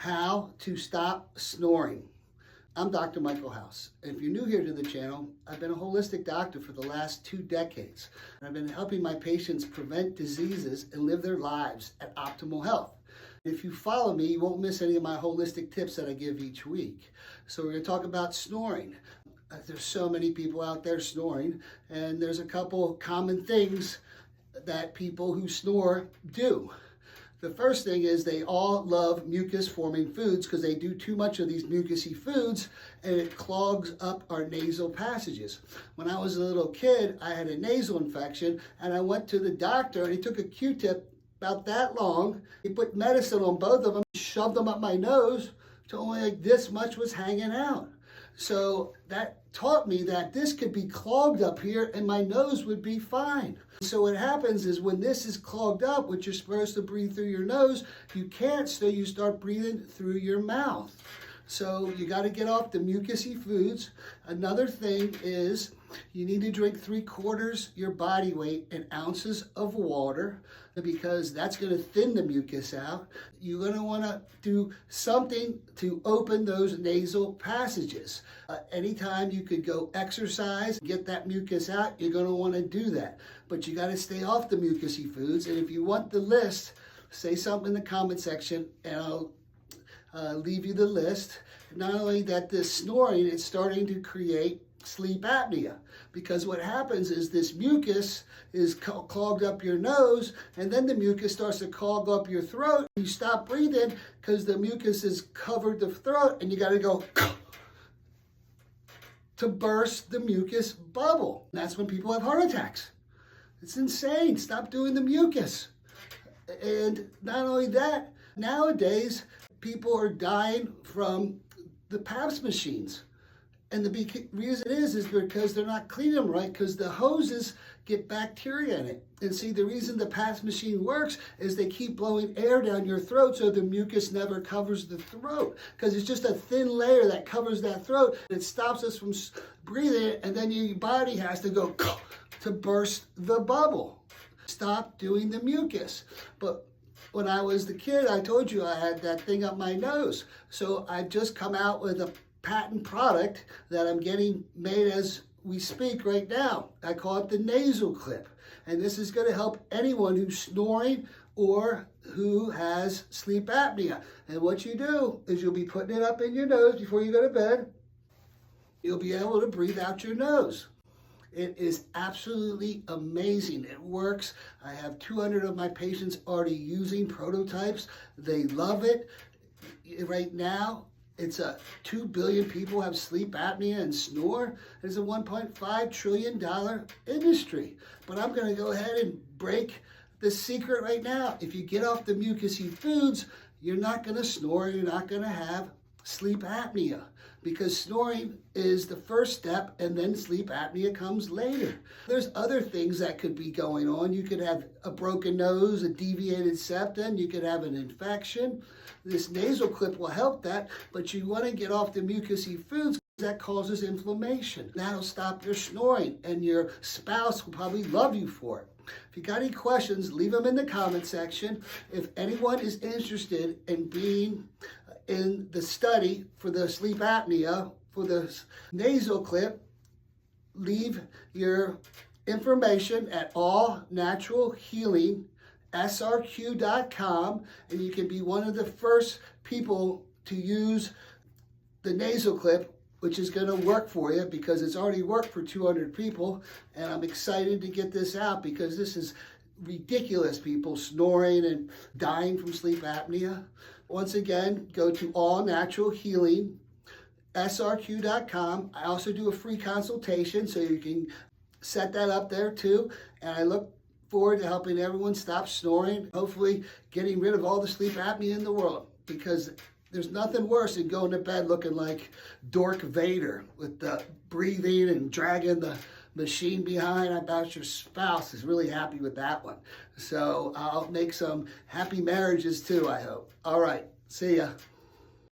How to stop snoring. I'm Dr. Michael House. If you're new here to the channel, I've been a holistic doctor for the last 2 decades. And I've been helping my patients prevent diseases and live their lives at optimal health. If you follow me, you won't miss any of my holistic tips that I give each week. So we're going to talk about snoring. There's so many people out there snoring, and there's a couple common things that people who snore do. The first thing is they all love mucus-forming foods because they do too much of these mucousy foods and it clogs up our nasal passages. When I was a little kid, I had a nasal infection and I went to the doctor and he took a Q-tip about that long. He put medicine on both of them, shoved them up my nose till only like this much was hanging out. So that taught me that this could be clogged up here and my nose would be fine. So what happens is when this is clogged up, which you're supposed to breathe through your nose, you can't, so you start breathing through your mouth. So you got to get off the mucousy foods. Another thing is you need to drink 3/4 your body weight in ounces of water because that's going to thin the mucus out. You're going to want to do something to open those nasal passages. Anytime you could go exercise, get that mucus out, you're going to want to do that. But you got to stay off the mucousy foods. And if you want the list, say something in the comment section and I'll leave you the list. Not only that, this snoring is starting to create sleep apnea, because what happens is this mucus is clogged up your nose, and then the mucus starts to clog up your throat. You stop breathing because the mucus has covered the throat, and you got to go to burst the mucus bubble. And that's when people have heart attacks. It's insane. Stop doing the mucus. And not only that, nowadays people are dying from the PAPs machines. And the reason is because they're not cleaning them right, because the hoses get bacteria in it. And see, the reason the PAPs machine works is they keep blowing air down your throat so the mucus never covers the throat, because it's just a thin layer that covers that throat. It stops us from breathing, and then your body has to go to burst the bubble. Stop doing the mucus. But when I was the kid, I told you I had that thing up my nose. So I've just come out with a patent product that I'm getting made as we speak right now. I call it the nasal clip. And this is going to help anyone who's snoring or who has sleep apnea. And what you do is you'll be putting it up in your nose before you go to bed. You'll be able to breathe out your nose. It is absolutely amazing. It works. I have 200 of my patients already using prototypes. They love it. Right now, it's 2 billion people have sleep apnea and snore. It's a $1.5 trillion industry. But I'm going to go ahead and break the secret right now. If you get off the mucousy foods, you're not going to snore. You're not going to have sleep apnea, because snoring is the first step and then sleep apnea comes later. There's other things that could be going on. You could have a broken nose, a deviated septum, you could have an infection. This nasal clip will help that, but you want to get off the mucousy foods that causes inflammation. That'll stop your snoring, and your spouse will probably love you for it. If you got any questions, leave them in the comment section. If anyone is interested in being in the study for the sleep apnea, for the nasal clip, leave your information at allnaturalhealingsrq.com, and you can be one of the first people to use the nasal clip, which is going to work for you because it's already worked for 200 people. And I'm excited to get this out because this is ridiculous, people snoring and dying from sleep apnea. Once again, go to allnaturalhealingsrq.com. I also do a free consultation, so you can set that up there too. And I look forward to helping everyone stop snoring, hopefully getting rid of all the sleep apnea in the world, because there's nothing worse than going to bed looking like Dork Vader with the breathing and dragging the machine behind. I bet your spouse is really happy with that one. So I'll make some happy marriages too, I hope. All right, see ya.